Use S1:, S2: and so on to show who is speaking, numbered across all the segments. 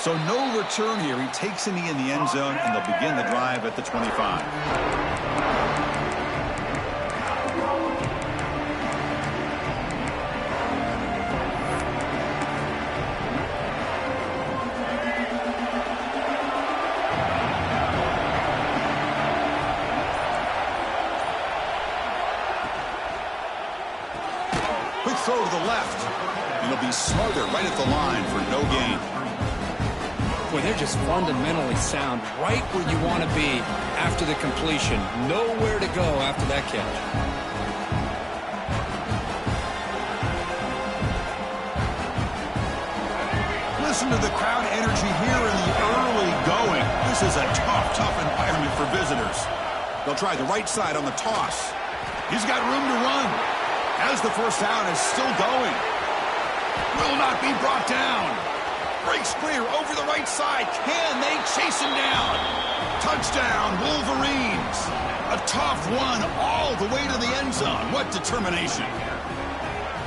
S1: So no return here. He takes a knee in the end zone, and they'll begin the drive at the 25. Quick throw to the left. And it'll be Smarter right at the line for no gain.
S2: Boy, they're just fundamentally sound, right where you want to be after the completion. Nowhere to go after that catch.
S1: Listen to the crowd energy here in the early going. This is a tough environment for visitors. They'll try the right side on the toss. He's got room to run. As the first down is still going. Will not be brought down. Breaks clear over the right side. Can they chase him down? Touchdown, Wolverines. A tough one all the way to the end zone. What determination.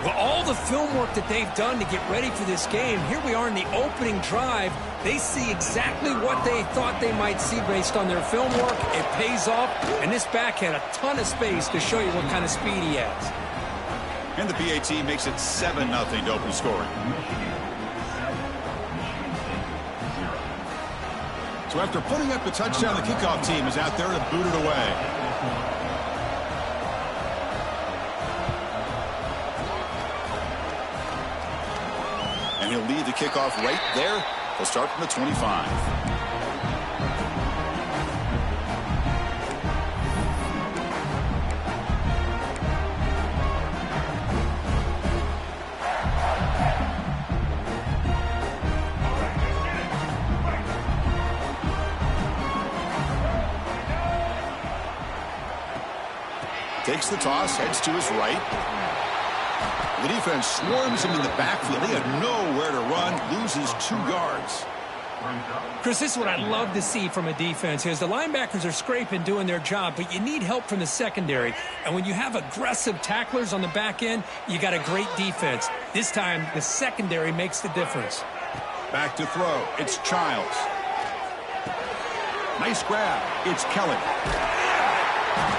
S2: Well, all the film work that they've done to get ready for this game, here we are in the opening drive. They see exactly what they thought they might see based on their film work. It pays off, and this back had a ton of space to show you what kind of speed he has.
S1: And the PAT makes it 7-0 to open scoring. So after putting up the touchdown, the kickoff team is out there to boot it away. And he'll lead the kickoff right there. He'll start from the 25. Takes the toss, heads to his right. The defense swarms him in the backfield. He had nowhere to run, loses 2 yards.
S2: Chris, this is what I love to see from a defense is the linebackers are scraping, doing their job, but you need help from the secondary. And when you have aggressive tacklers on the back end, you got a great defense. This time, the secondary makes the difference.
S1: Back to throw. It's Childs. Nice grab. It's Kelly.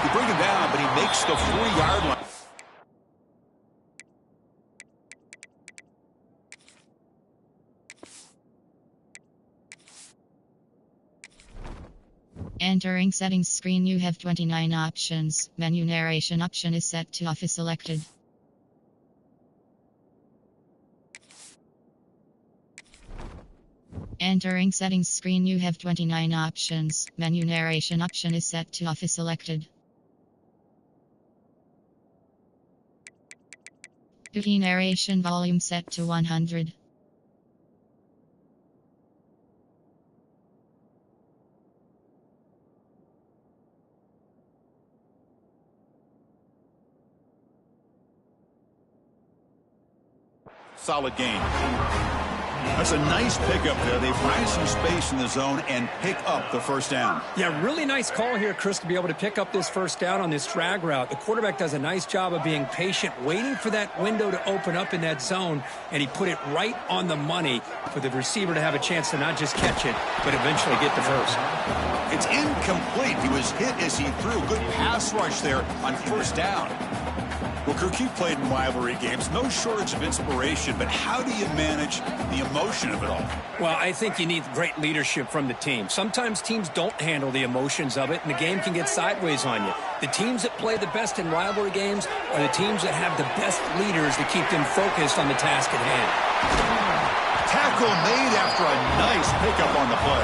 S1: You bring him down, but he makes the 4-yard line.
S3: Entering settings screen, you have 29 options. Menu narration option is set to off is selected. Entering settings screen, you have 29 options. Menu narration option is set to off is selected. Duty narration volume set to 100.
S1: Solid game. That's a nice pickup there. They find some space in the zone and pick up the first down.
S2: Yeah, really nice call here, Chris, to be able to pick up this first down on this drag route. The quarterback does a nice job of being patient, waiting for that window to open up in that zone, and he put it right on the money for the receiver to have a chance to not just catch it, but eventually get the first.
S1: It's incomplete. He was hit as he threw. Good pass rush there on first down. Well, Kirk, you've played in rivalry games. No shortage of inspiration, but how do you manage the emotion of it all?
S2: Well, I think you need great leadership from the team. Sometimes teams don't handle the emotions of it, and the game can get sideways on you. The teams that play the best in rivalry games are the teams that have the best leaders to keep them focused on the task at hand.
S1: Tackle made after a nice pickup on the play.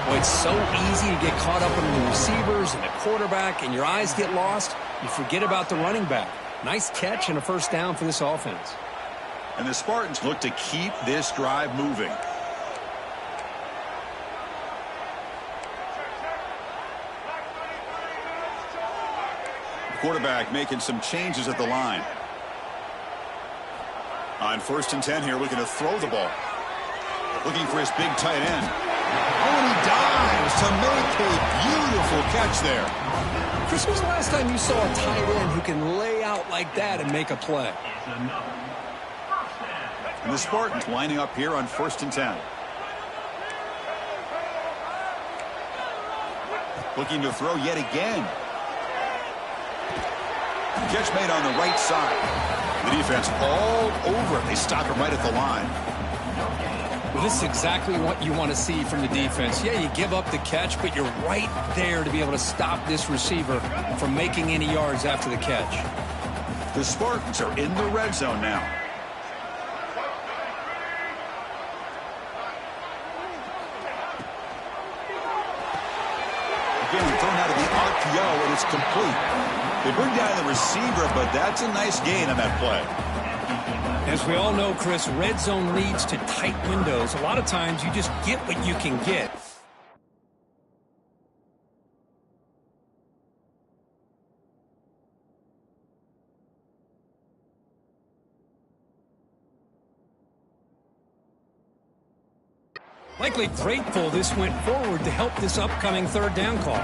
S2: Well, it's so easy to get caught up in the receivers and the quarterback, and your eyes get lost. You forget about the running back. Nice catch and a first down for this offense.
S1: And the Spartans look to keep this drive moving. The quarterback making some changes at the line. On 1st and 10 here, looking to throw the ball. Looking for his big tight end. Oh, and he dives to make a beautiful catch there.
S2: Chris, when was the last time you saw a tight end who can lay out like that and make a play?
S1: And the Spartans lining up here on 1st and 10. Looking to throw yet again. Catch made on the right side. The defense all over it. They stop him right at the line.
S2: Well, this is exactly what you want to see from the defense. Yeah, you give up the catch, but you're right there to be able to stop this receiver from making any yards after the catch.
S1: The Spartans are in the red zone now. Again, thrown out of the RPO, and it's complete. They bring down the receiver, but that's a nice gain on that play.
S2: As we all know, Chris, red zone leads to tight windows. A lot of times you just get what you can get. Likely grateful this went forward to help this upcoming 3rd down call.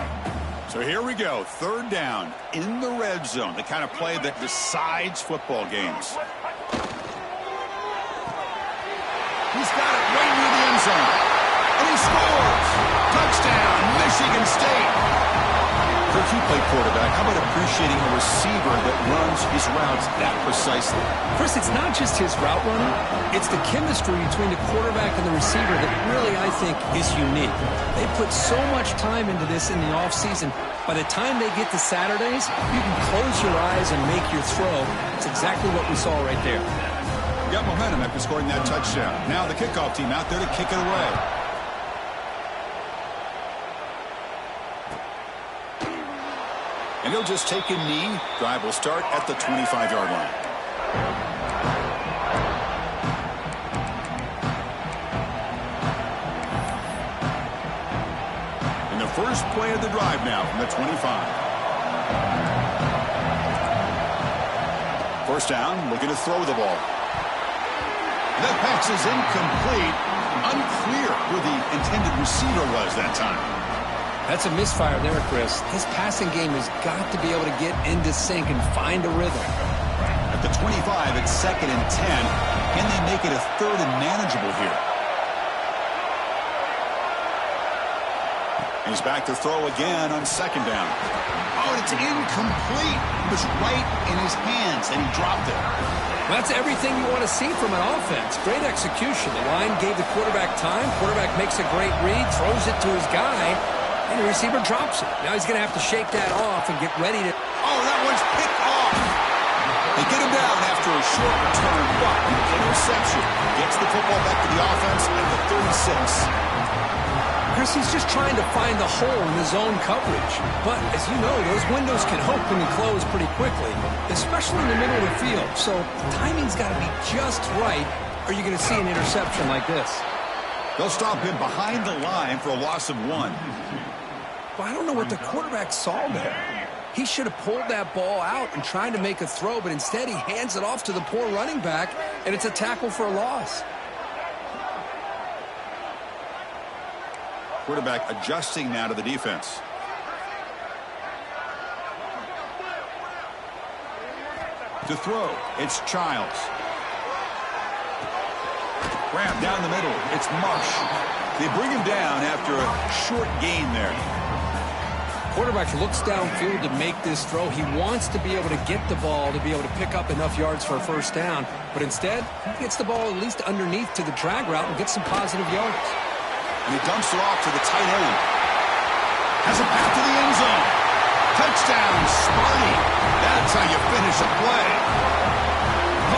S1: So here we go, 3rd down in the red zone, the kind of play that decides football games. He's got it right near the end zone. And he scores! Touchdown, Michigan State! Kirk, you play quarterback. How about appreciating a receiver that runs his routes that precisely?
S2: Chris, it's not just his route running. It's the chemistry between the quarterback and the receiver that really, I think, is unique. They put so much time into this in the offseason. By the time they get to Saturdays, you can close your eyes and make your throw. It's exactly what we saw right there.
S1: Got momentum after scoring that touchdown. Now the kickoff team out there to kick it away. And he'll just take a knee. Drive will start at the 25-yard line. And the first play of the drive now from the 25. First down, looking to throw the ball. That pass is incomplete. Unclear who the intended receiver was that time.
S2: That's a misfire there, Chris. This passing game has got to be able to get into sync and find a rhythm.
S1: At the 25, it's 2nd and 10. Can they make it a 3rd and manageable here? He's back to throw again on 2nd down. Oh, and it's incomplete. It was right in his hands, and he dropped it.
S2: Well, that's everything you want to see from an offense. Great execution. The line gave the quarterback time. Quarterback makes a great read, throws it to his guy, and the receiver drops it. Now he's going to have to shake that off and get ready to...
S1: Oh, that one's picked off. They get him down after a short return, but interception. Gets the football back to the offense at the 36.
S2: Chris, he's just trying to find the hole in his own coverage. But, as you know, those windows can open and close pretty quickly, especially in the middle of the field. So, the timing's got to be just right, or you're going to see an interception like this.
S1: They'll stop him behind the line for a loss of 1.
S2: Well, I don't know what the quarterback saw there. He should have pulled that ball out and tried to make a throw, but instead he hands it off to the poor running back, and it's a tackle for a loss.
S1: Quarterback adjusting now to the defense. To throw, it's Childs. Grab down the middle, it's Marsh. They bring him down after a short gain there.
S2: Quarterback looks downfield to make this throw. He wants to be able to get the ball to be able to pick up enough yards for a 1st down. But instead, he gets the ball at least underneath to the drag route and gets some positive yards.
S1: And he dumps it off to the tight end. Has a path to the end zone. Touchdown, Sparty. That's how you finish a play.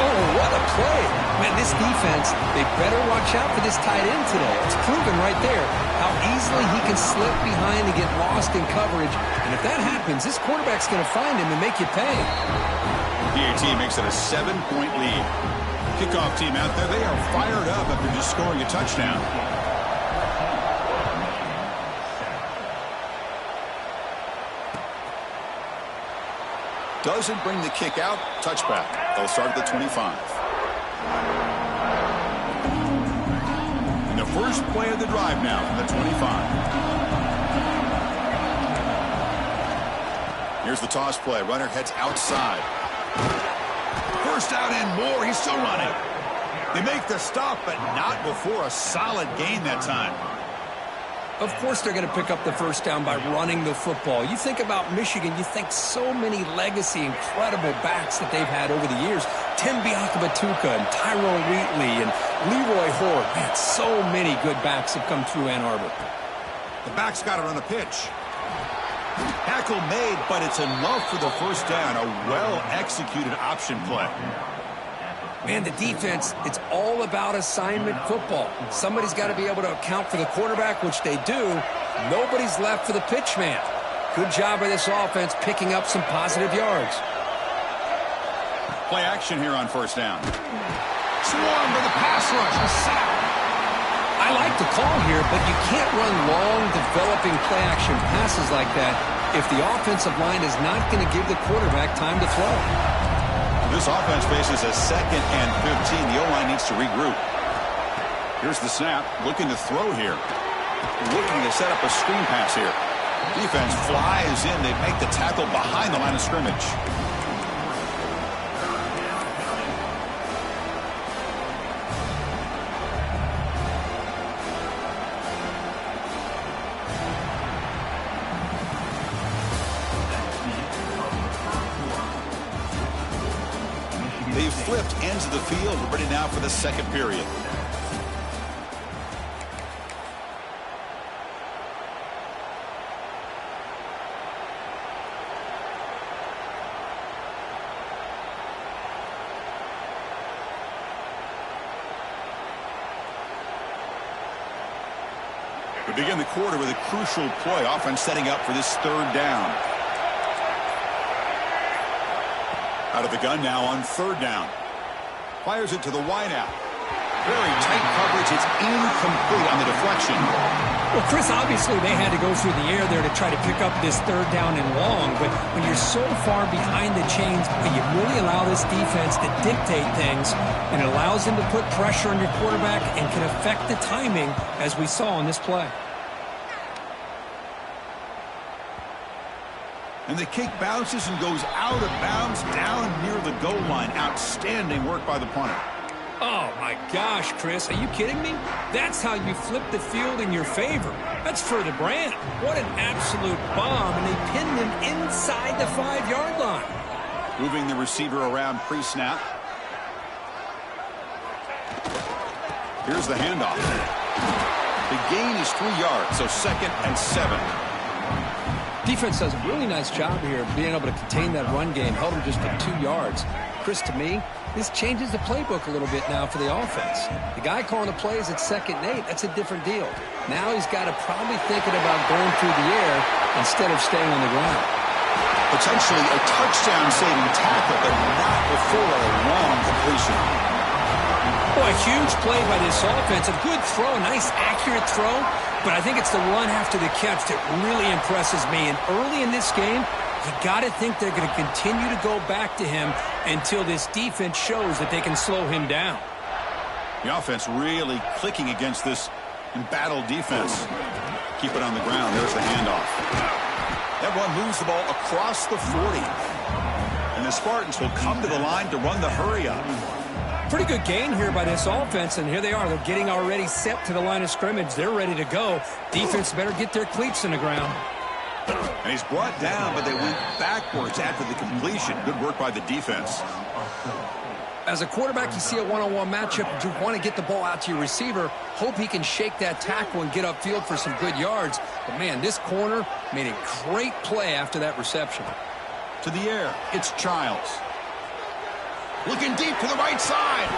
S2: Oh, what a play. Man, this defense, they better watch out for this tight end today. It's proven right there how easily he can slip behind and get lost in coverage. And if that happens, this quarterback's going to find him and make you pay.
S1: PAT makes it a 7-point lead. Kickoff team out there, they are fired up after just scoring a touchdown. Doesn't bring the kick out. Touchback. They'll start at the 25. And the first play of the drive now from the 25. Here's the toss play. Runner heads outside. First down and more. He's still running. They make the stop, but not before a solid gain that time.
S2: Of course they're going to pick up the first down by running the football. You think about Michigan, you think so many legacy, incredible backs that they've had over the years. Tim Biakabatuka and Tyrone Wheatley and Leroy Horde. Man, so many good backs have come through Ann Arbor.
S1: The back's got it on the pitch. Tackle made, but it's enough for the first down. A well-executed option play.
S2: Man, the defense, it's all about assignment football. Somebody's got to be able to account for the quarterback, which they do. Nobody's left for the pitch man. Good job by this offense picking up some positive yards.
S1: Play action here on first down. Swarmed by the pass rush. A sack.
S2: I like the call here, but you can't run long, developing play-action passes like that if the offensive line is not going to give the quarterback time to throw.
S1: This offense faces a 2nd and 15. The O-line needs to regroup. Here's the snap. Looking to throw here. Looking to set up a screen pass here. Defense flies in. They make the tackle behind the line of scrimmage. They've flipped ends of the field. We're ready now for the second period. We begin the quarter with a crucial play. Offense setting up for this third down. Out of the gun now on third down. Fires it to the wideout. Very tight coverage. It's incomplete on the deflection.
S2: Well, Chris, obviously they had to go through the air there to try to pick up this third down and long. But when you're so far behind the chains, you really allow this defense to dictate things. And it allows them to put pressure on your quarterback and can affect the timing, as we saw on this play.
S1: And the kick bounces and goes out of bounds down near the goal line. Outstanding work by the punter.
S2: Oh, my gosh, Chris. Are you kidding me? That's how you flip the field in your favor. That's for the brand. What an absolute bomb. And they pinned him inside the 5-yard line.
S1: Moving the receiver around pre-snap. Here's the handoff. The gain is 3 yards, so 2nd and 7.
S2: Defense does a really nice job here of being able to contain that run game. Held him just for 2 yards. Chris, to me, this changes the playbook a little bit now for the offense. The guy calling the plays at 2nd and 8, that's a different deal. Now he's got to probably thinking about going through the air instead of staying on the ground.
S1: Potentially a touchdown-saving tackle, but not before a long completion.
S2: Boy, a huge play by this offense. A good throw, a nice accurate throw. But I think it's the run after the catch that really impresses me. And early in this game, you got to think they're going to continue to go back to him until this defense shows that they can slow him down.
S1: The offense really clicking against this embattled defense. Keep it on the ground. There's the handoff. That one moves the ball across the 40. And the Spartans will come to the line to run the hurry-up.
S2: Pretty good gain here by this offense, and here they are. They're getting already set to the line of scrimmage. They're ready to go. Defense better get their cleats in the ground.
S1: And he's brought down, but they went backwards after the completion. Good work by the defense.
S2: As a quarterback, you see a one-on-one matchup. You want to get the ball out to your receiver. Hope he can shake that tackle and get upfield for some good yards. But, man, this corner made a great play after that reception.
S1: To the air, it's Childs. Looking deep to the right side.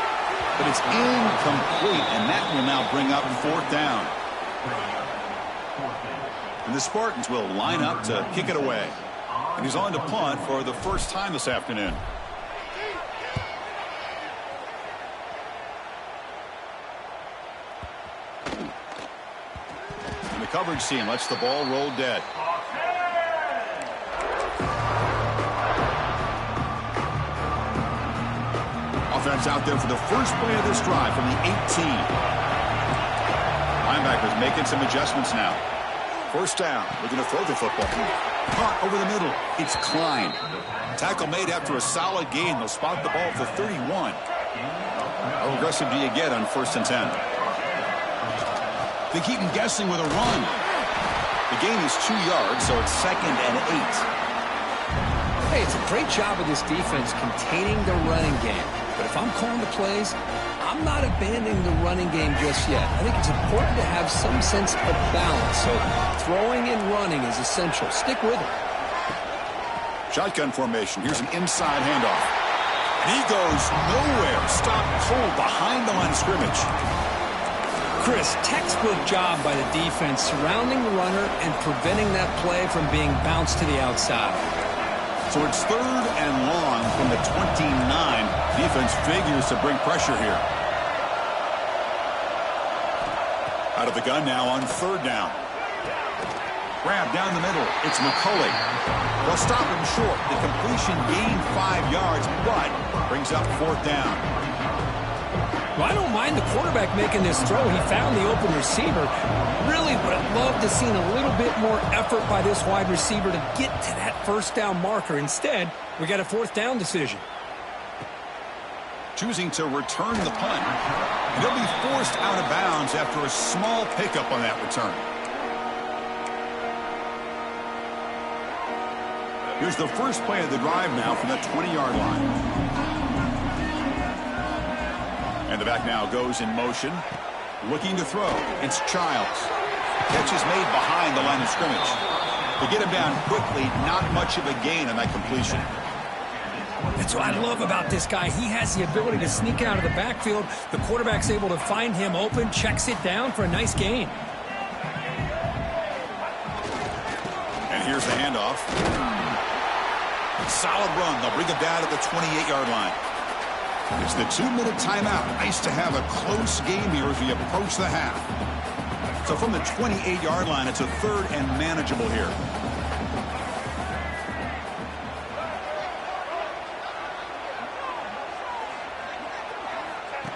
S1: But it's incomplete, and that will now bring up 4th down. And the Spartans will line up to kick it away. And he's on to punt for the first time this afternoon. And the coverage team lets the ball roll dead. Offense out there for the first play of this drive from the 18. Linebackers making some adjustments now. First down, looking to throw the football. Caught over the middle. It's Klein. Tackle made after a solid gain. They'll spot the ball for 31. How aggressive do you get on 1st and 10? They keep him guessing with a run. The gain is 2 yards, so it's 2nd and 8.
S2: Hey, it's a great job of this defense containing the running game. But if I'm calling the plays, I'm not abandoning the running game just yet. I think it's important to have some sense of balance. So throwing and running is essential. Stick with it.
S1: Shotgun formation. Here's an inside handoff. And he goes nowhere. Stop cold behind the line of scrimmage.
S2: Chris, textbook job by the defense surrounding the runner and preventing that play from being bounced to the outside.
S1: So it's 3rd and long from the 29. Defense figures to bring pressure here. Out of the gun now on 3rd down. Grab down the middle. It's McCulley. They'll stop him short. The completion gained 5 yards, but brings up 4th down.
S2: Well, I don't mind the quarterback making this throw. He found the open receiver. Really would have loved to see a little bit more effort by this wide receiver to get to that 1st down marker. Instead, we got a 4th down decision.
S1: Choosing to return the punt. And he'll be forced out of bounds after a small pickup on that return. Here's the first play of the drive now from the 20-yard line. And the back now goes in motion. Looking to throw. It's Childs. Catch is made behind the line of scrimmage. They get him down quickly. Not much of a gain on that completion.
S2: That's what I love about this guy. He has the ability to sneak out of the backfield. The quarterback's able to find him open, checks it down for a nice gain.
S1: And here's the handoff. Solid run. They'll bring him down to the 28-yard line. It's the 2-minute timeout. Nice to have a close game here as we approach the half. So from the 28-yard line, it's a 3rd and manageable here.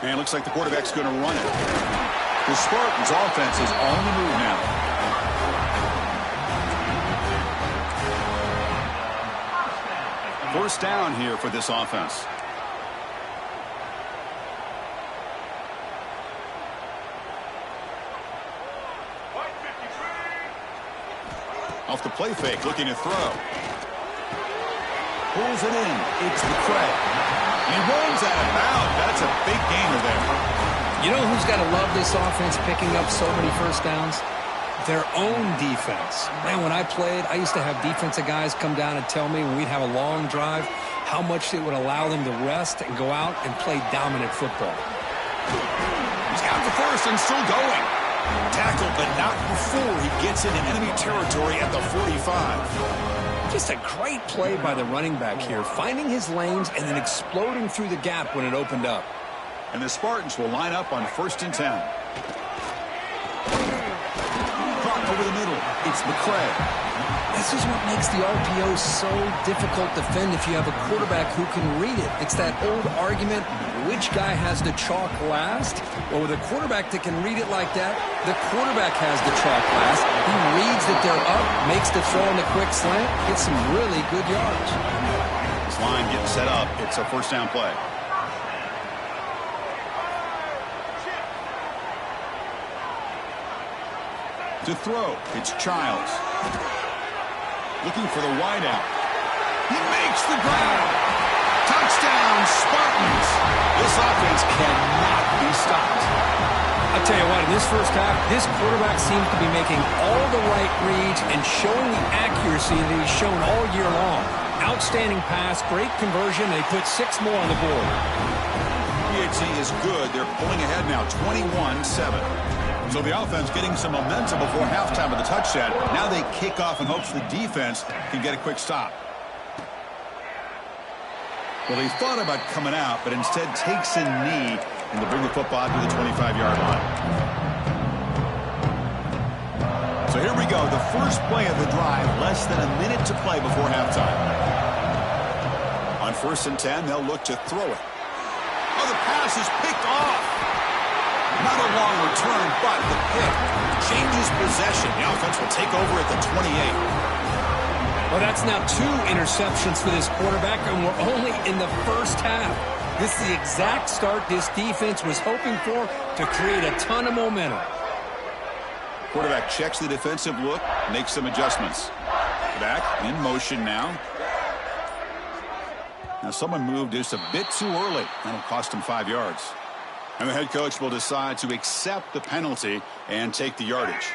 S1: And it looks like the quarterback's going to run it. The Spartans' offense is on the move now. First down here for this offense. Off the play fake, looking to throw. Pulls it in. It's McCray. He runs out of bounds. That's a big gainer there.
S2: You know who's got to love this offense picking up so many 1st downs? Their own defense. Man, when I played, I used to have defensive guys come down and tell me when we'd have a long drive how much it would allow them to rest and go out and play dominant football.
S1: He's got the first and still going. Tackled, but not before he gets into enemy territory at the 45.
S2: Just a great play by the running back here, finding his lanes and then exploding through the gap when it opened up.
S1: And the Spartans will line up on 1st and 10. Caught over the middle. It's McCray.
S2: This is what makes the RPO so difficult to defend if you have a quarterback who can read it. It's that old argument, which guy has the chalk last? Well, with a quarterback that can read it like that, the quarterback has the chalk last. He reads that they're up, makes the throw on the quick slant, gets some really good yards.
S1: This line getting set up. It's a 1st down play. To throw, it's Childs. Looking for the wideout. He makes the grab. Touchdown, Spartans. This offense cannot be stopped.
S2: I'll tell you what, in this first half, this quarterback seems to be making all the right reads and showing the accuracy that he's shown all year long. Outstanding pass, great conversion. They put 6 more on the board.
S1: PHC is good. They're pulling ahead now, 21-7. So the offense getting some momentum before halftime of the touchdown. Now they kick off in hopes the defense can get a quick stop. Well, he thought about coming out, but instead takes a knee and to bring the football to the 25-yard line. So here we go, the first play of the drive, less than a minute to play before halftime. On 1st and 10, they'll look to throw it. Oh, the pass is picked off. Not a long return, but the pick changes possession. The offense will take over at the 28. Well,
S2: that's now 2 interceptions for this quarterback, and we're only in the first half. This is the exact start this defense was hoping for to create a ton of momentum.
S1: Quarterback checks the defensive look, makes some adjustments. Back in motion now. Now someone moved just a bit too early. That'll cost him 5 yards. And the head coach will decide to accept the penalty and take the yardage.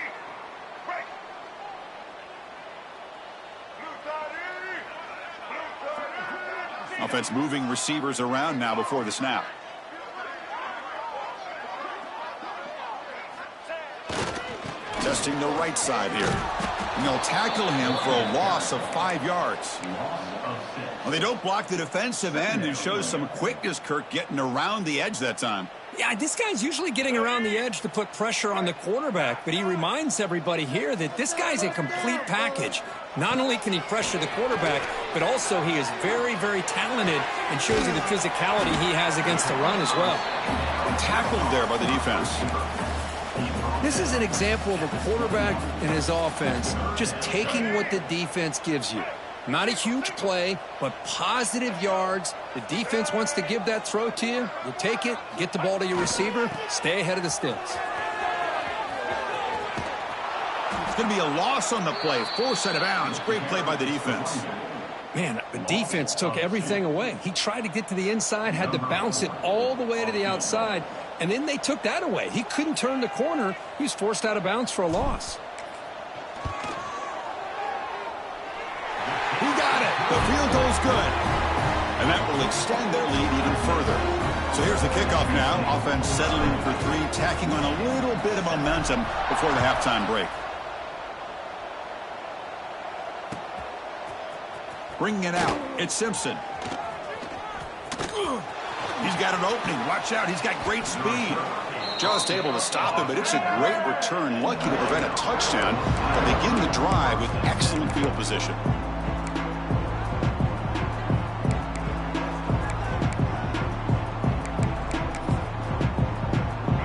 S1: Offense moving receivers around now before the snap. Testing the right side here. And they'll tackle him for a loss of 5 yards. Well, they don't block the defensive end and shows some quickness, Kirk, getting around the edge that time.
S2: Yeah, this guy's usually getting around the edge to put pressure on the quarterback, but he reminds everybody here that this guy's a complete package. Not only can he pressure the quarterback, but also he is very, very talented and shows you the physicality he has against the run as well.
S1: And tackled there by the defense.
S2: This is an example of a quarterback and his offense just taking what the defense gives you. Not a huge play, but positive yards. The defense wants to give that throw to you. You take it, get the ball to your receiver, stay ahead of the sticks.
S1: It's going to be a loss on the play. Forced out of bounds. Great play by the defense.
S2: Man, the defense took everything away. He tried to get to the inside, had to bounce it all the way to the outside, and then they took that away. He couldn't turn the corner. He was forced out of bounds for a loss.
S1: He got it. The field goal's good. And that will extend their lead even further. So here's the kickoff now. Offense settling for 3, tacking on a little bit of momentum before the halftime break. Bringing it out. It's Simpson. He's got an opening. Watch out. He's got great speed. Just able to stop him, but it's a great return. Lucky to prevent a touchdown. They'll begin the drive with excellent field position.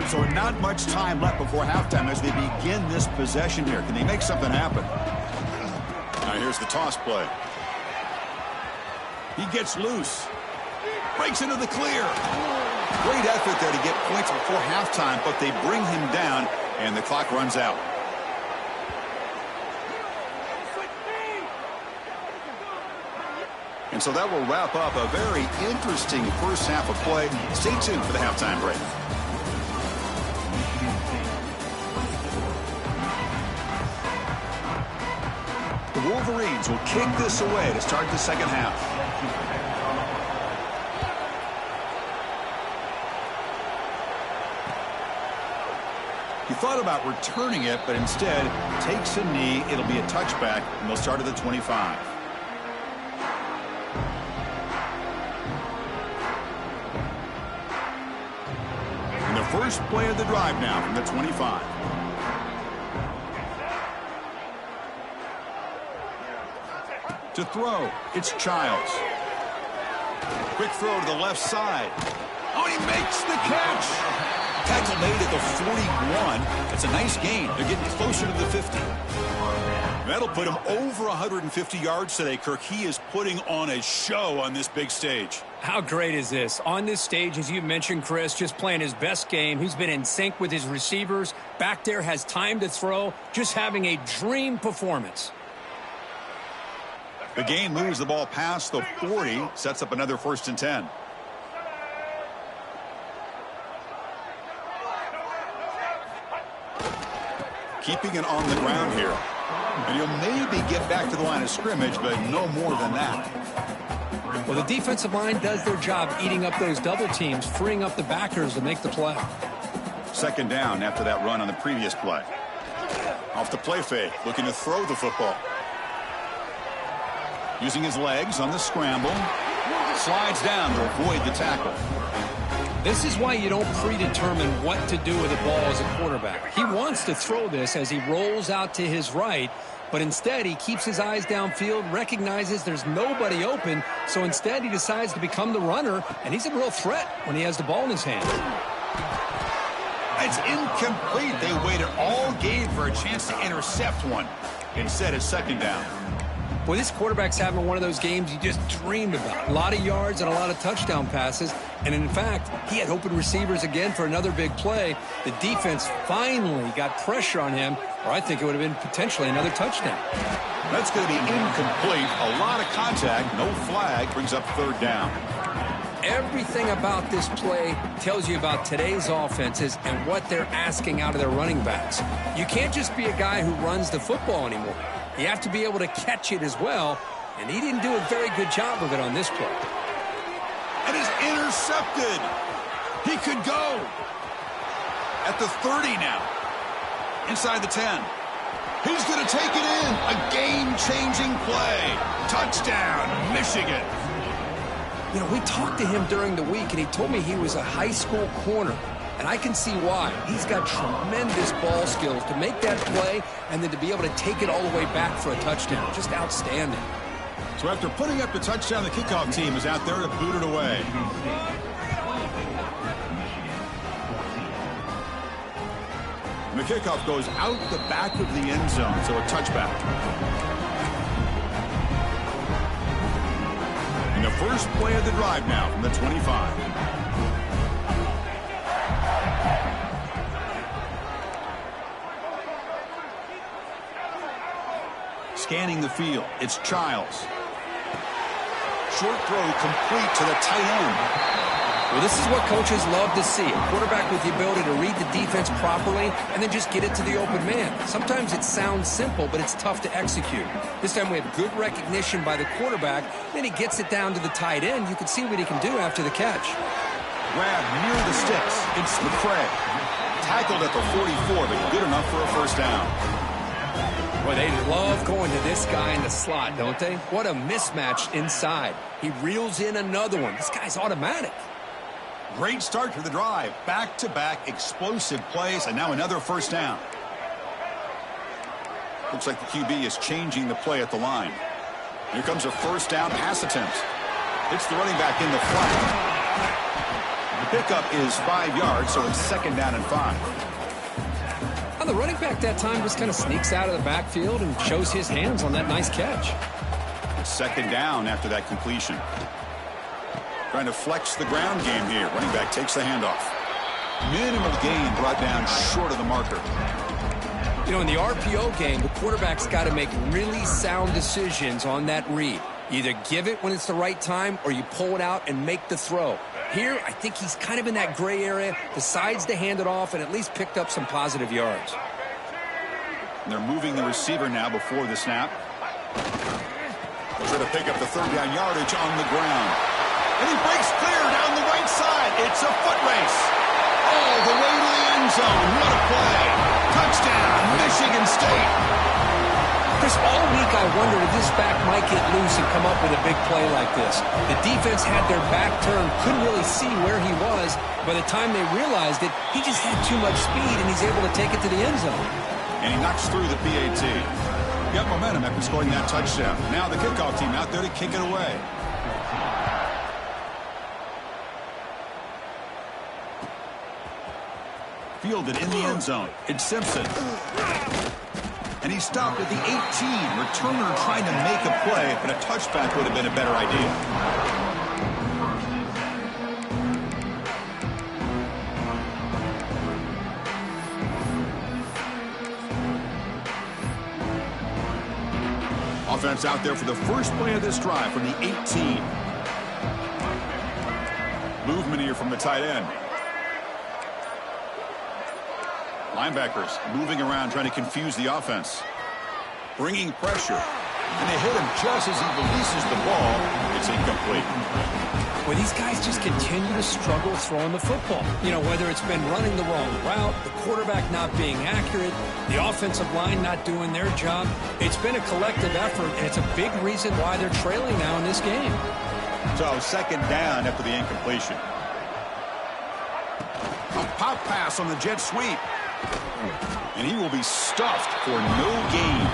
S1: So not much time left before halftime as they begin this possession here. Can they make something happen? Now here's the toss play. He gets loose. Breaks into the clear. Great effort there to get points before halftime, but they bring him down, and the clock runs out. And so that will wrap up a very interesting first half of play. Stay tuned for the halftime break. The Wolverines will kick this away to start the second half. He thought about returning it, but instead takes a knee. It'll be a touchback, and they'll start at the 25. And the first play of the drive now from the 25. To throw, it's Childs. Quick throw to the left side. Oh, he makes the catch. Tackle made at the 41. That's a nice gain. They're getting closer to the 50. That'll put him over 150 yards today, Kirk. He is putting on a show on this big stage.
S2: How great is this? On this stage, as you mentioned, Chris, just playing his best game. He's been in sync with his receivers. Back there, has time to throw. Just having a dream performance.
S1: The game moves the ball past the 40, sets up another 1st and 10. Keeping it on the ground here. And he'll maybe get back to the line of scrimmage, but no more than that.
S2: Well, the defensive line does their job eating up those double teams, freeing up the backers to make the play.
S1: Second down after that run on the previous play. Off the play fake, looking to throw the football. Using his legs on the scramble. Slides down to avoid the tackle.
S2: This is why you don't predetermine what to do with the ball as a quarterback. He wants to throw this as he rolls out to his right, but instead he keeps his eyes downfield, recognizes there's nobody open, so instead he decides to become the runner, and he's a real threat when he has the ball in his hands.
S1: It's incomplete. They waited all game for a chance to intercept one. Instead, it's second down.
S2: Well, this quarterback's having one of those games you just dreamed about. A lot of yards and a lot of touchdown passes. And in fact, he had open receivers again for another big play. The defense finally got pressure on him, or I think it would have been potentially another touchdown.
S1: That's going to be incomplete. A lot of contact, no flag, brings up third down.
S2: Everything about this play tells you about today's offenses and what they're asking out of their running backs. You can't just be a guy who runs the football anymore. You have to be able to catch it as well, and he didn't do a very good job of it on this play.
S1: And is intercepted. He could go. At the 30 now. Inside the 10. He's going to take it in. A game-changing play. Touchdown, Michigan.
S2: You know, we talked to him during the week, and he told me he was a high school corner. And I can see why. He's got tremendous ball skills to make that play and then to be able to take it all the way back for a touchdown. Just outstanding.
S1: So after putting up the touchdown, the kickoff team is out there to boot it away. And the kickoff goes out the back of the end zone, so a touchback. And the first play of the drive now from the 25. Scanning the field, it's Childs. Short throw complete to the tight end.
S2: Well, this is what coaches love to see. A quarterback with the ability to read the defense properly and then just get it to the open man. Sometimes it sounds simple, but it's tough to execute. This time we have good recognition by the quarterback. Then he gets it down to the tight end. You can see what he can do after the catch.
S1: Grab near the sticks. It's McCray. Tackled at the 44, but good enough for a first down.
S2: Boy, they love going to this guy in the slot, don't they? What a mismatch inside. He reels in another one. This guy's automatic.
S1: Great start to the drive. Back-to-back explosive plays, and now another first down. Looks like the QB is changing the play at the line. Here comes a first down pass attempt. Hits the running back in the flat. The pickup is 5 yards, so it's second down and 5.
S2: The running back that time just kind of sneaks out of the backfield and shows his hands on that nice catch.
S1: Second down after that completion. Trying to flex the ground game here. Running back takes the handoff. Minimal gain brought down short of the marker.
S2: You know, in the RPO game, the quarterback's got to make really sound decisions on that read. Either give it when it's the right time or you pull it out and make the throw. Here, I think he's kind of in that gray area, decides to hand it off and at least picked up some positive yards.
S1: And they're moving the receiver now before the snap. They'll try to pick up the third down yardage on the ground. And he breaks clear down the right side. It's a foot race. All the way to the end zone. What a play. Touchdown, Michigan State.
S2: Chris, all week I wondered if this back might get loose and come up with a big play like this. The defense had their back turned, couldn't really see where he was. By the time they realized it, he just had too much speed, and he's able to take it to the end zone.
S1: And he knocks through the PAT. Got momentum after scoring that touchdown. Now the kickoff team out there to kick it away. Fielded in the end zone. It's Simpson. And he stopped at the 18. Returner trying to make a play, but a touchback would have been a better idea. Offense out there for the first play of this drive from the 18. Movement here from the tight end. Linebackers moving around, trying to confuse the offense. Bringing pressure. And they hit him just as he releases the ball. It's incomplete.
S2: Well, these guys just continue to struggle throwing the football. You know, whether it's been running the wrong route, the quarterback not being accurate, the offensive line not doing their job. It's been a collective effort, and it's a big reason why they're trailing now in this game.
S1: So second down after the incompletion. A pop pass on the jet sweep. And he will be stuffed for no gain.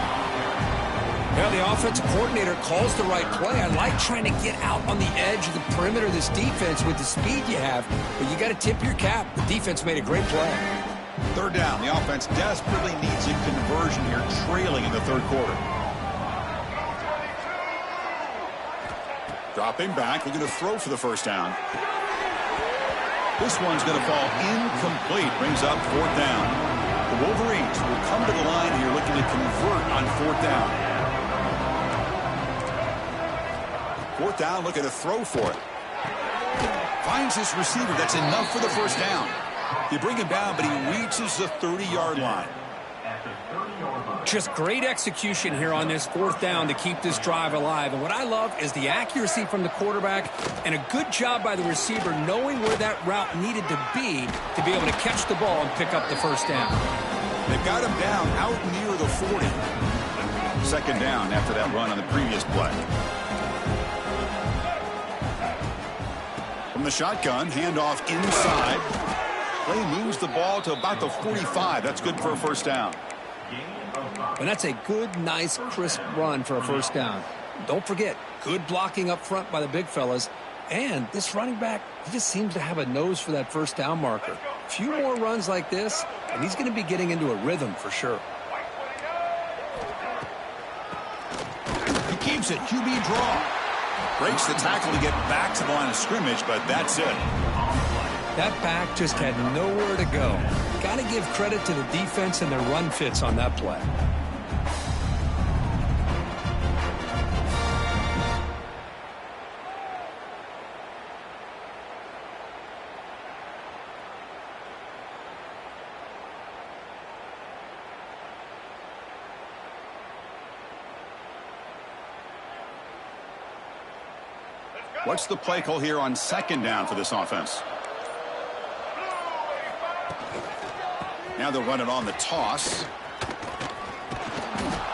S2: Well, the offensive coordinator calls the right play. I like trying to get out on the edge of the perimeter of this defense with the speed you have, but you got to tip your cap. The defense made a great play.
S1: Third down. The offense desperately needs a conversion here, trailing in the third quarter. Dropping back, looking to throw for the first down. This one's going to fall incomplete. Brings up 4th down. The Wolverines will come to the line here looking to convert on 4th down. 4th down, looking to throw for it. Finds his receiver. That's enough for the first down. You bring him down, but he reaches the 30-yard line.
S2: Just great execution here on this 4th down to keep this drive alive. And what I love is the accuracy from the quarterback and a good job by the receiver knowing where that route needed to be able to catch the ball and pick up the first down.
S1: They've got him down out near the 40. 2nd down after that run on the previous play. From the shotgun, handoff inside. Play moves the ball to about the 45. That's good for a first down.
S2: And that's a good, nice, crisp run for a first down. Don't forget, good blocking up front by the big fellas. And this running back, he just seems to have a nose for that first down marker. A few more runs like this, and he's going to be getting into a rhythm for sure.
S1: He keeps it. QB draw. Breaks the tackle to get back to the line of scrimmage, but that's it.
S2: That back just had nowhere to go. Got to give credit to the defense and their run fits on that play.
S1: What's the play call here on 2nd down for this offense? Now they'll run it on the toss.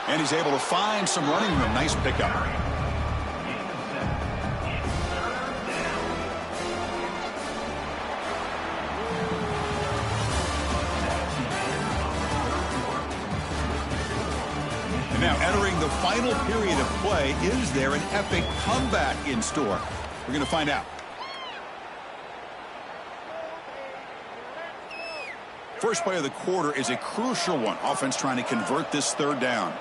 S1: And he's able to find some running room. Nice pickup. And now entering the final period of play, is there an epic comeback in store? We're going to find out. First play of the quarter is a crucial one. Offense trying to convert this 3rd down.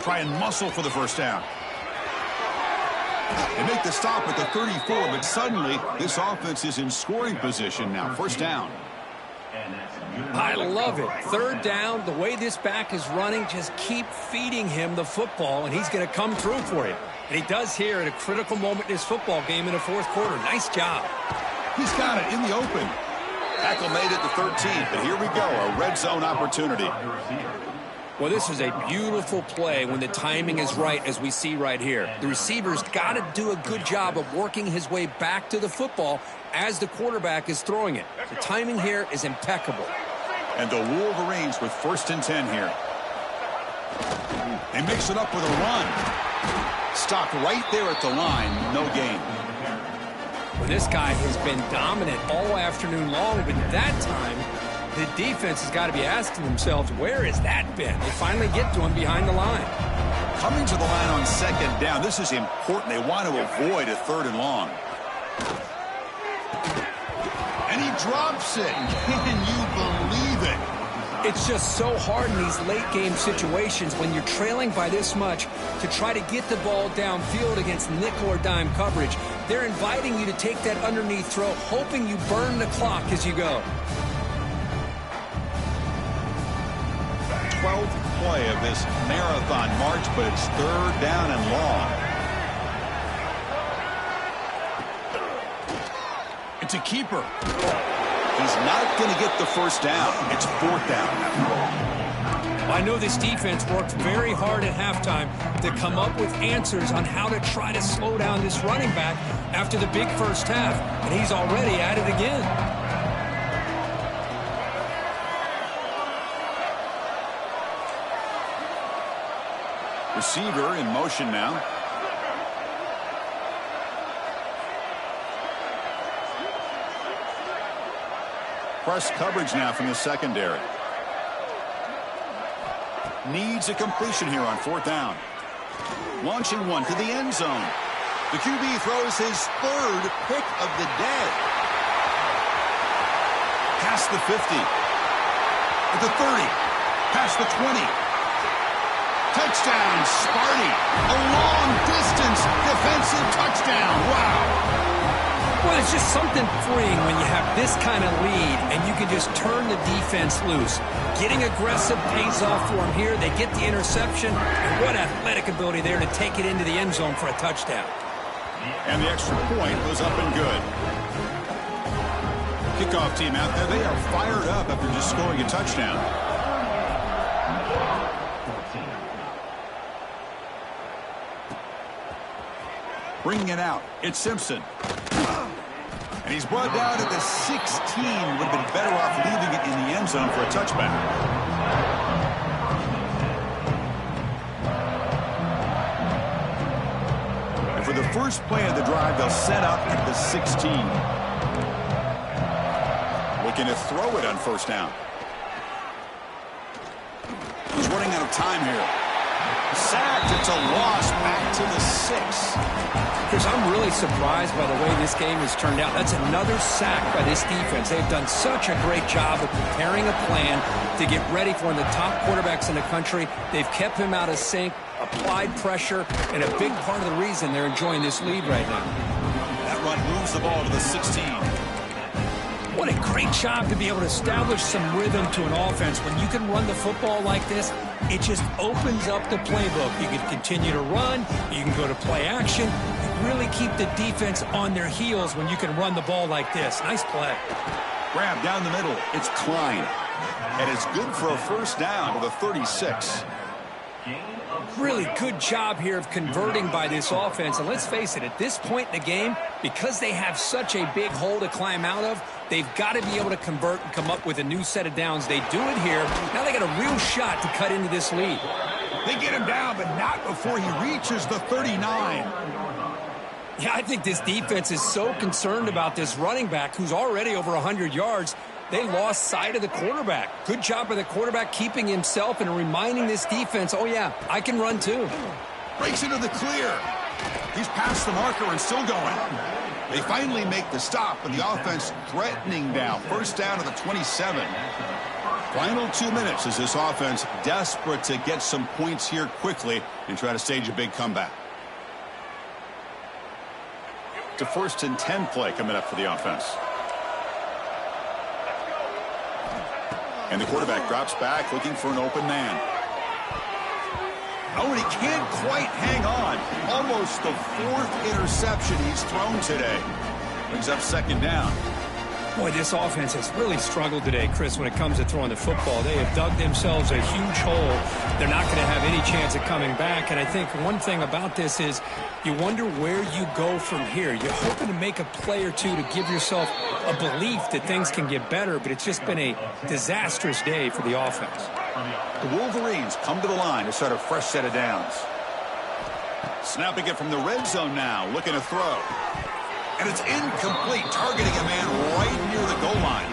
S1: Try and muscle for the first down. They make the stop at the 34, but suddenly this offense is in scoring position now. First down.
S2: I love it. 3rd down, the way this back is running, just keep feeding him the football, and he's going to come through for you. And he does here at a critical moment in his football game in the 4th quarter. Nice job.
S1: He's got it in the open. Tackle made at the 13, but here we go, a red zone opportunity.
S2: Well, this is a beautiful play when the timing is right, as we see right here. The receiver's got to do a good job of working his way back to the football as the quarterback is throwing it. The timing here is impeccable.
S1: And the Wolverines with 1st and 10 here. They mix it up with a run. Stopped right there at the line, no gain.
S2: Well, this guy has been dominant all afternoon long, but that time, the defense has got to be asking themselves, where has that been? They finally get to him behind the line.
S1: Coming to the line on 2nd down, this is important. They want to avoid a 3rd and long. And he drops it. Can you believe it?
S2: It's just so hard in these late-game situations when you're trailing by this much to try to get the ball downfield against nickel or dime coverage. They're inviting you to take that underneath throw, hoping you burn the clock as you go.
S1: 12th play of this marathon march, but it's 3rd down and long. It's a keeper. He's not going to get the first down. It's 4th down.
S2: I know this defense worked very hard at halftime to come up with answers on how to try to slow down this running back after the big first half, and he's already at it again.
S1: Receiver in motion now. Press coverage now from the secondary. Needs a completion here on 4th down. Launching one to the end zone. The QB throws his 3rd pick of the day. Past the 50. At the 30. Past the 20. Touchdown, Sparty. A long-distance defensive touchdown. Wow.
S2: Well, it's just something freeing when you have this kind of lead and you can just turn the defense loose. Getting aggressive pays off for them here. They get the interception. And what athletic ability there to take it into the end zone for a touchdown.
S1: And the extra point was up and good. Kickoff team out there, they are fired up after just scoring a touchdown. Bringing it out, it's Simpson. And he's brought down at the 16. Would have been better off leaving it in the end zone for a touchback. And for the first play of the drive, they'll set up at the 16. Looking to throw it on first down. He's running out of time here. Sacked. It's a loss back to the 6.
S2: Chris, I'm really surprised by the way this game has turned out. That's another sack by this defense. They've done such a great job of preparing a plan to get ready for one of the top quarterbacks in the country. They've kept him out of sync, applied pressure, and a big part of the reason they're enjoying this lead right now.
S1: That run moves the ball to the 16.
S2: What a great job to be able to establish some rhythm to an offense. When you can run the football like this, it just opens up the playbook. You can continue to run. You can go to play action. You really keep the defense on their heels when you can run the ball like this. Nice play.
S1: Grab down the middle. It's Klein. And it's good for a first down to the 36.
S2: Really good job here of converting by this offense. And let's face it, at this point in the game, because they have such a big hole to climb out of, they've got to be able to convert and come up with a new set of downs. They do it here. Now they got a real shot to cut into this lead.
S1: They get him down, but not before he reaches the 39.
S2: Yeah, I think this defense is so concerned about this running back who's already over 100 yards. They lost sight of the quarterback. Good job by the quarterback keeping himself and reminding this defense, oh, yeah, I can run too.
S1: Breaks into the clear. He's past the marker and still going. They finally make the stop, but the offense threatening now. First down to the 27. Final 2 minutes as this offense desperate to get some points here quickly and try to stage a big comeback. It's a 1st and 10 play coming up for the offense. And the quarterback drops back looking for an open man. Oh, and he can't quite hang on. Almost the 4th interception he's thrown today. Brings up second down.
S2: Boy, this offense has really struggled today, Chris, when it comes to throwing the football. They have dug themselves a huge hole. They're not going to have any chance of coming back. And I think one thing about this is you wonder where you go from here. You're hoping to make a play or two to give yourself a belief that things can get better, but it's just been a disastrous day for the offense.
S1: The Wolverines come to the line to start a fresh set of downs. Snapping it from the red zone now, looking to throw. And it's incomplete, targeting a man right near the goal line.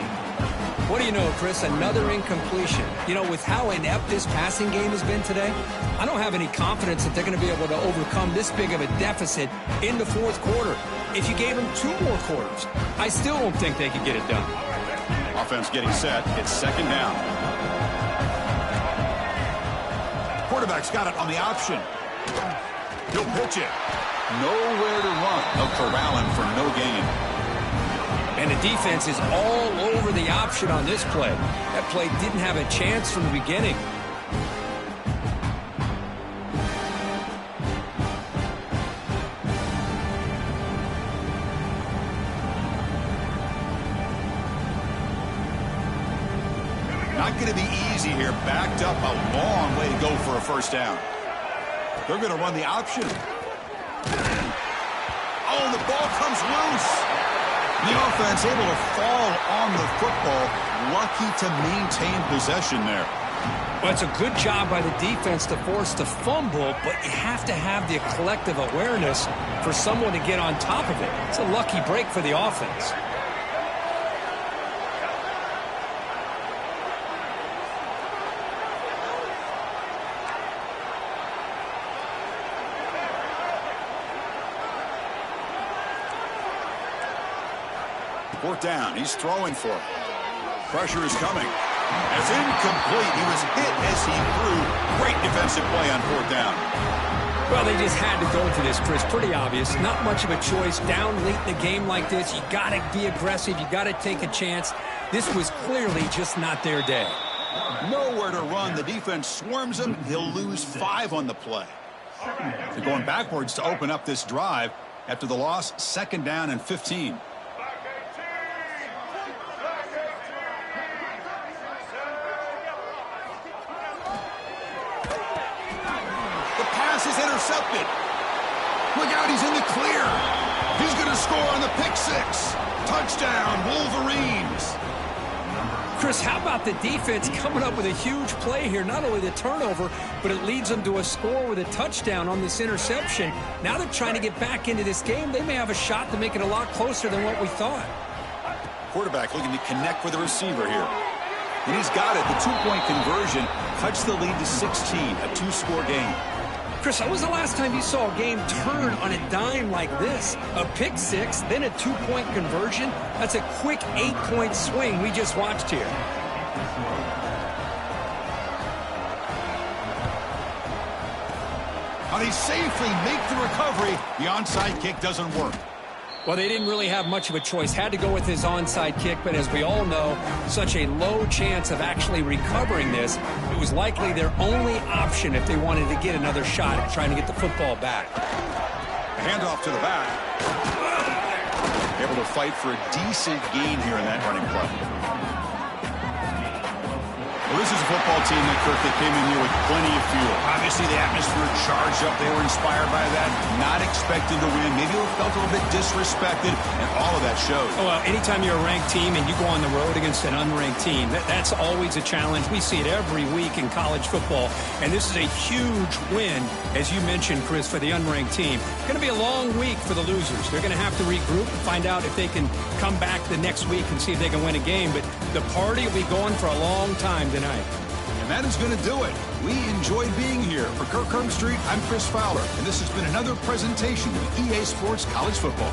S2: What do you know, Chris? Another incompletion. You know, with how inept this passing game has been today, I don't have any confidence that they're going to be able to overcome this big of a deficit in the 4th quarter. If you gave them 2 more quarters, I still don't think they could get it done.
S1: Offense getting set. It's second down. Quarterback's got it on the option. He'll pitch it. Nowhere to run. They'll corral him for no gain.
S2: And the defense is all over the option on this play. That play didn't have a chance from the beginning.
S1: Not going to be easy here. Backed up a long way to go for a first down. They're going to run the option. Oh, the ball comes loose. The offense able to fall on the football. Lucky to maintain possession there.
S2: Well, it's a good job by the defense to force the fumble, but you have to have the collective awareness for someone to get on top of it. It's a lucky break for the offense.
S1: Fourth down. He's throwing for it. Pressure is coming. That's incomplete. He was hit as he threw. Great defensive play on 4th down.
S2: Well, they just had to go to this, Chris. Pretty obvious. Not much of a choice. Down late in a game like this, you got to be aggressive. You got to take a chance. This was clearly just not their day.
S1: Nowhere to run. The defense swarms him. He'll lose 5 on the play. They're going backwards to open up this drive after the loss. 2nd down and 15. Is intercepted. Look out, he's in the clear. He's going to score on the pick 6. Touchdown, Wolverines.
S2: Chris, how about the defense coming up with a huge play here? Not only the turnover, but it leads them to a score with a touchdown on this interception. Now they're trying to get back into this game. They may have a shot to make it a lot closer than what we thought.
S1: Quarterback looking to connect with the receiver here. And he's got it. The 2-point conversion cuts the lead to 16, a 2-score game.
S2: Chris, when was the last time you saw a game turn on a dime like this? A pick 6, then a 2-point conversion? That's a quick 8-point swing we just watched here.
S1: How they safely make the recovery. The onside kick doesn't work.
S2: Well, they didn't really have much of a choice. Had to go with his onside kick, but as we all know, such a low chance of actually recovering this. It was likely their only option if they wanted to get another shot at trying to get the football back.
S1: A handoff to the back. Able to fight for a decent gain here in that running play. Well, this is a football team that came in here with plenty of fuel. Obviously, the atmosphere charged up. They were inspired by that. Not expected to win. Maybe they felt a little bit disrespected, and all of that showed.
S2: Oh, well, anytime you're a ranked team and you go on the road against an unranked team, that's always a challenge. We see it every week in college football, and this is a huge win, as you mentioned, Chris, for the unranked team. It's going to be a long week for the losers. They're going to have to regroup and find out if they can come back the next week and see if they can win a game. But the party will be going for a long time tonight.
S1: And that is going to do it. We enjoyed being here. For Kirk Herbstreit, I'm Chris Fowler, and this has been another presentation of EA Sports College Football.